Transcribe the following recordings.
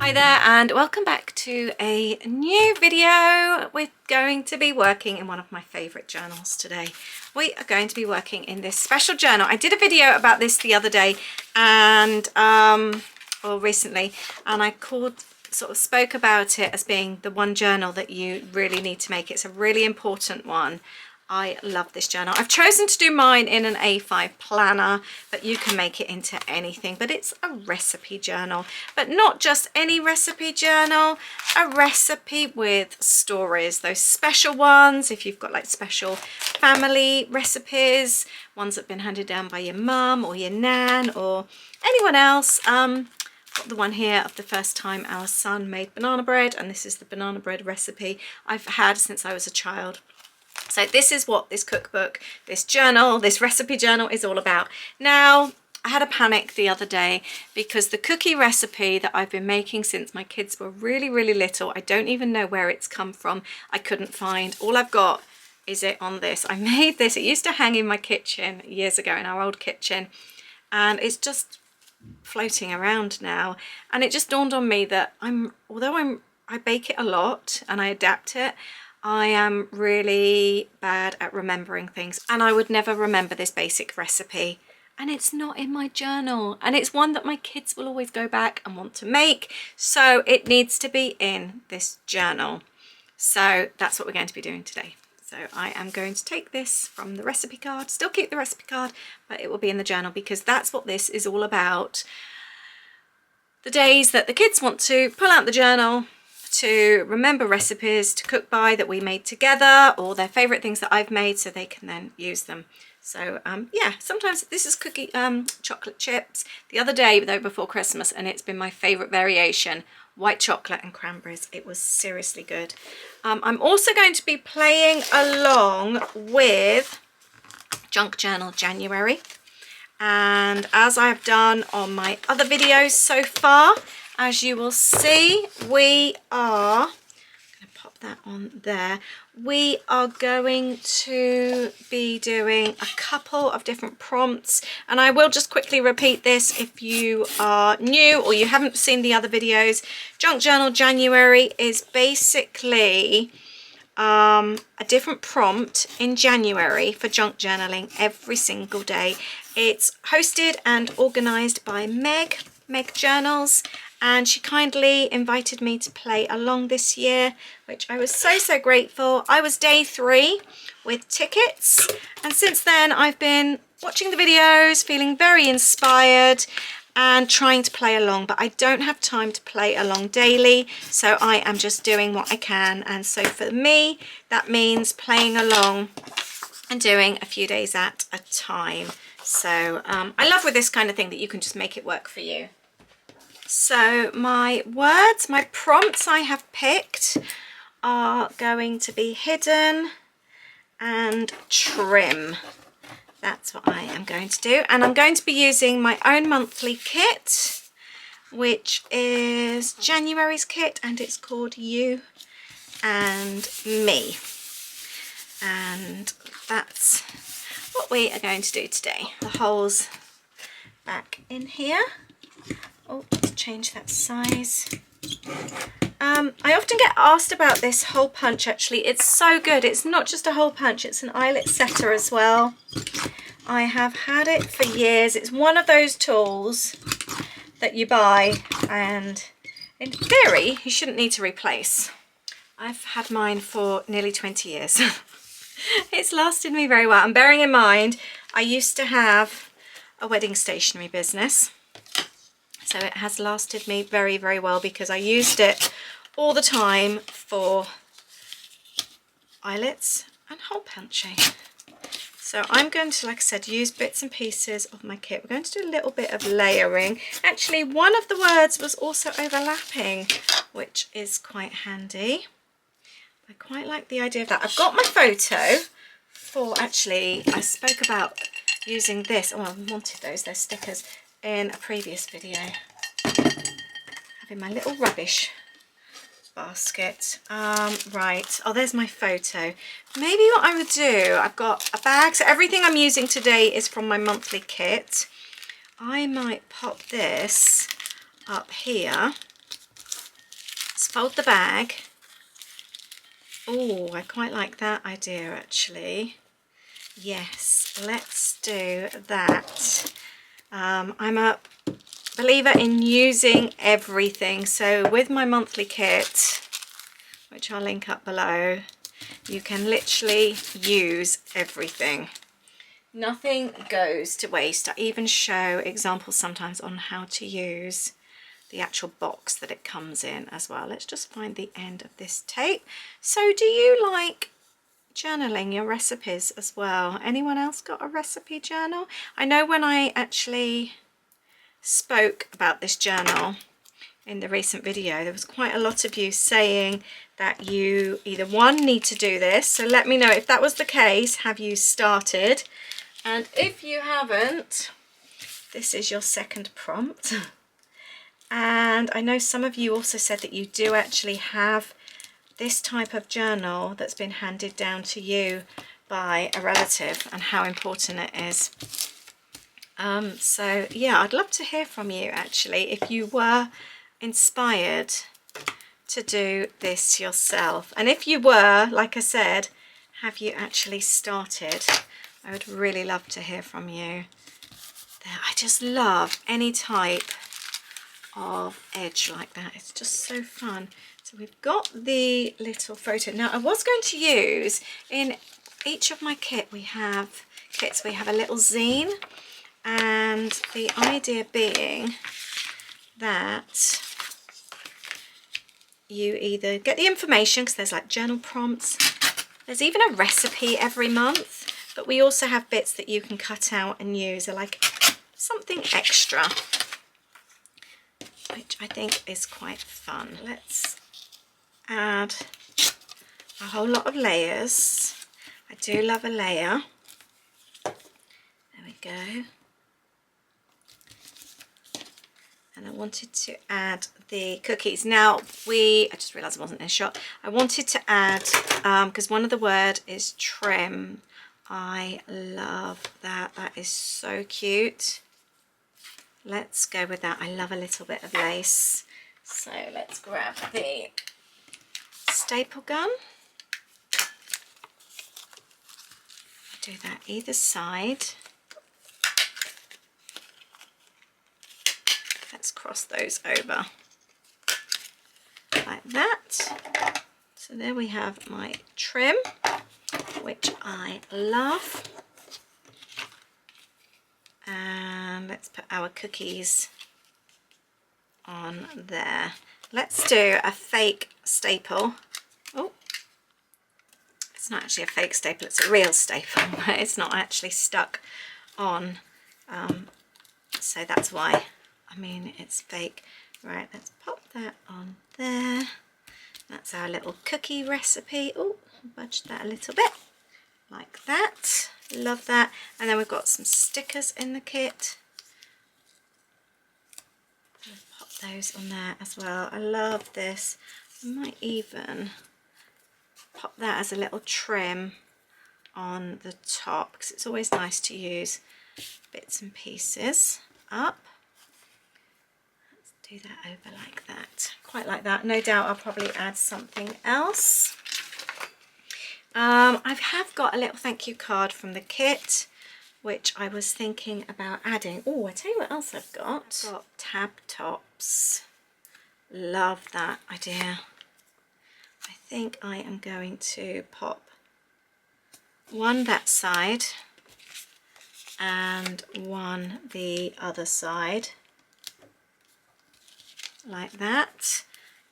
Hi there and welcome back to a new video. We're going to be working in one of my favourite journals today. We are going to be working in this special journal. I did a video about this the other day and or recently, and I spoke about it as being the one journal that you really need to make. It's a really important one. I love this journal. I've chosen to do mine in an A5 planner, but you can make it into anything. But it's a recipe journal, but not just any recipe journal, a recipe with stories, those special ones. If you've got like special family recipes, ones that have been handed down by your mum or your nan or anyone else. Got the one here of the first time our son made banana bread, and this is the banana bread recipe I've had since I was a child. So this is what this cookbook, this journal, this recipe journal is all about. Now, I had a panic the other day because the cookie recipe that I've been making since my kids were really, really little, I don't even know where it's come from. I couldn't find. All I've got is it on this. I made this. It used to hang in my kitchen years ago, in our old kitchen, and it's just floating around now. And it just dawned on me that although I bake it a lot and I adapt it, I am really bad at remembering things, and I would never remember this basic recipe, and it's not in my journal, and it's one that my kids will always go back and want to make, so it needs to be in this journal. So that's what we're going to be doing today. So I am going to take this from the recipe card, still keep the recipe card, but it will be in the journal because that's what this is all about. The days that the kids want to pull out the journal to remember recipes to cook by that we made together, or their favorite things that I've made, so they can then use them. So yeah, sometimes this is chocolate chips. The other day though, before Christmas, and it's been my favorite variation, white chocolate and cranberries. It was seriously good. I'm also going to be playing along with Junk Journal January, and as I've done on my other videos so far, as you will see, we are, I'm going to pop that on there, we are going to be doing a couple of different prompts, and I will just quickly repeat this if you are new or you haven't seen the other videos. Junk Journal January is basically a different prompt in January for junk journaling every single day. It's hosted and organised by Meg Journals, and she kindly invited me to play along this year, which I was so grateful. I was day 3 with tickets, and since then I've been watching the videos, feeling very inspired and trying to play along, but I don't have time to play along daily, so I am just doing what I can. And so for me, that means playing along and doing a few days at a time. So I love with this kind of thing that you can just make it work for you. So my words, my prompts I have picked are going to be hidden and trim. That's what I am going to do. And I'm going to be using my own monthly kit, which is January's kit, and it's called You and Me. And that's what we are going to do today. The holes back in here. Oh, let's change that size. I often get asked about this hole punch. Actually, it's so good. It's not just a hole punch, it's an eyelet setter as well. I have had it for years. It's one of those tools that you buy and in theory you shouldn't need to replace. I've had mine for nearly 20 years. It's lasted me very well, and bearing in mind I used to have a wedding stationery business. So it has lasted me very well because I used it all the time for eyelets and hole punching. So I'm going to, like I said, use bits and pieces of my kit. We're going to do a little bit of layering. Actually, one of the words was also overlapping, which is quite handy. I quite like the idea of that. I've got my photo for, actually, I spoke about using this. Oh, I wanted those stickers in a previous video. Having my little rubbish basket. Right, oh, there's my photo. Maybe what I would do, I've got a bag, so everything I'm using today is from my monthly kit. I might pop this up here fold the bag. Oh, I quite like that idea actually. Yes, let's do that. I'm a believer in using everything. So with my monthly kit, which I'll link up below, you can literally use everything. Nothing goes to waste. I even show examples sometimes on how to use the actual box that it comes in as well. Let's just find the end of this tape. So do you like journaling your recipes as well? Anyone else got a recipe journal? I know when I actually spoke about this journal in the recent video, there was quite a lot of you saying that you either one need to do this, so let me know if that was the case. Have you started? And if you haven't, this is your second prompt. And I know some of you also said that you do actually have this type of journal that's been handed down to you by a relative and how important it is. So yeah, I'd love to hear from you actually if you were inspired to do this yourself, and if you were, like I said, have you actually started? I would really love to hear from you. I just love any type of edge like that. It's just so fun. So we've got the little photo. Now I was going to use, in each of my kits we have a little zine, and the idea being that you either get the information, because there's like journal prompts, there's even a recipe every month, but we also have bits that you can cut out and use, or like something extra, which I think is quite fun. Let's add a whole lot of layers. I do love a layer. There we go. And I wanted to add the cookies. Now I just realised I wasn't in a shot. I wanted to add, because one of the word is trim. I love that. That is so cute. Let's go with that. I love a little bit of lace. So let's grab the staple gun. Do that either side. Let's cross those over like that. So there we have my trim, which I love. And let's put our cookies on there. Let's do a fake staple. Oh, it's not actually a fake staple, it's a real staple, but it's not actually stuck on. So that's why, I mean, it's fake. Right, let's pop that on there. That's our little cookie recipe. Oh, budge that a little bit, like that. Love that. And then we've got some stickers in the kit. I'll pop those on there as well. I love this. I might even pop that as a little trim on the top, because it's always nice to use bits and pieces up. Let's do that over like that. Quite like that. No doubt I'll probably add something else. I have got a little thank you card from the kit, which I was thinking about adding. Oh, I tell you what else I've got. I've got tab tops. Love that idea. I think I am going to pop one that side and one the other side, like that.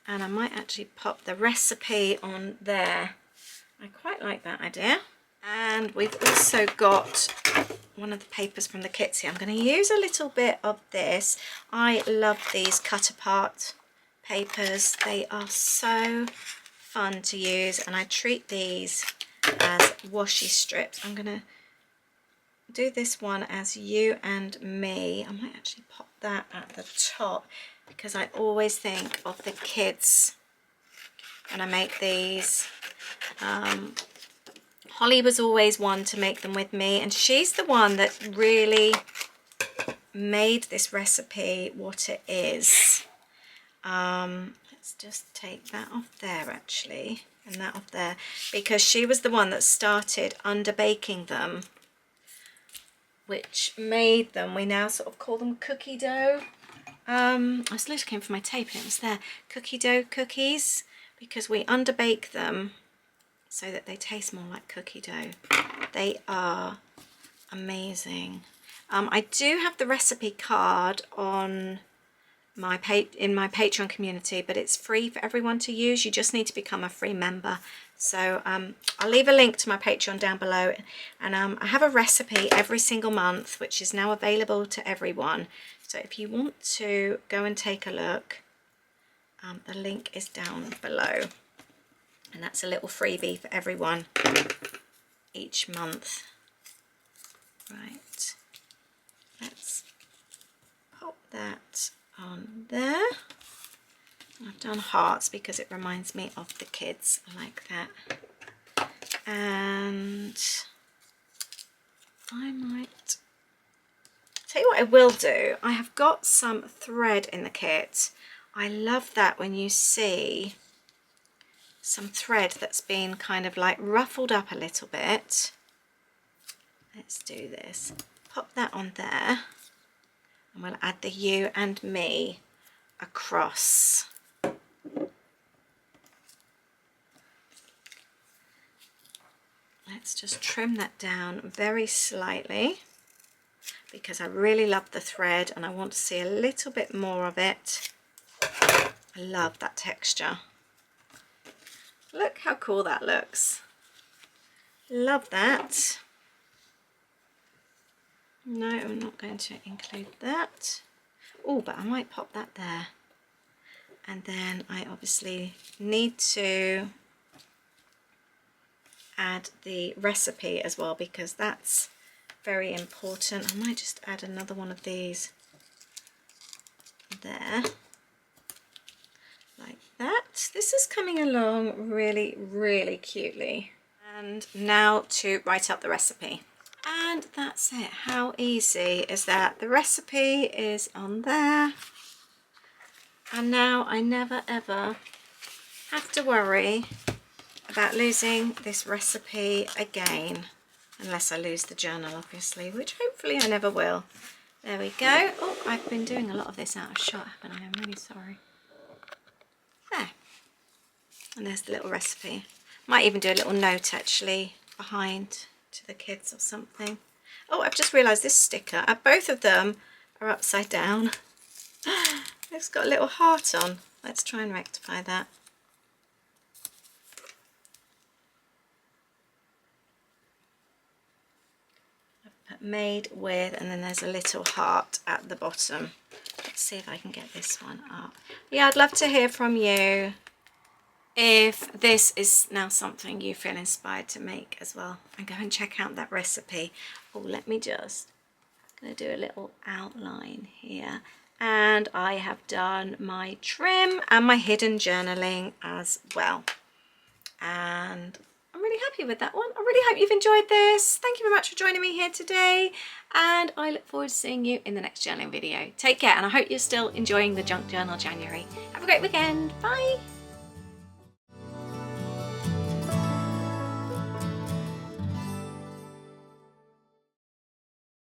And I might actually pop the recipe on there. I quite like that idea. And we've also got one of the papers from the kits here. I'm going to use a little bit of this. I love these cut apart papers. They are so fun to use, and I treat these as washi strips. I'm going to do this one as you and me. I might actually pop that at the top, because I always think of the kids when I make these. Holly was always one to make them with me, and she's the one that really made this recipe what it is. Let's let's just take that off there actually, and that off there, because she was the one that started under baking them, which made them, we now sort of call them cookie dough. I was looking for my tape and it was there, cookie dough cookies, because we underbake them so that they taste more like cookie dough. They are amazing. I do have the recipe card on in my Patreon community, but it's free for everyone to use. You just need to become a free member. So I'll leave a link to my Patreon down below, and I have a recipe every single month which is now available to everyone. So if you want to go and take a look, the link is down below, and that's a little freebie for everyone each month. Right, let's pop that on there. I've done hearts because it reminds me of the kids. I like that. And I might tell you what I will do. I have got some thread in the kit. I love that when you see some thread that's been kind of like ruffled up a little bit. Let's do this. Pop that on there. And we'll add the you and me across. Let's just trim that down very slightly because I really love the thread and I want to see a little bit more of it. I love that texture. Look how cool that looks. Love that. No, I'm not going to include that. Oh, but I might pop that there. And then I obviously need to add the recipe as well because that's very important. I might just add another one of these there. Like that. This is coming along really, really cutely. And now to write up the recipe. And that's it. How easy is that? The recipe is on there. And now I never ever have to worry about losing this recipe again. Unless I lose the journal, obviously, which hopefully I never will. There we go. Oh, I've been doing a lot of this out of shot, haven't I? I'm really sorry. There. And there's the little recipe. Might even do a little note actually behind to the kids or something. Oh, I've just realised this sticker, both of them are upside down. It's got a little heart on. Let's try and rectify that. I've put made with, and then there's a little heart at the bottom. Let's see if I can get this one up. Yeah, I'd love to hear from you if this is now something you feel inspired to make as well, and go and check out that recipe. Oh, let me just, I'm going to do a little outline here, and I have done my trim and my hidden journaling as well, and I'm really happy with that one. I really hope you've enjoyed this. Thank you very much for joining me here today, and I look forward to seeing you in the next journaling video. Take care, and I hope you're still enjoying the Junk Journal January. Have a great weekend. Bye.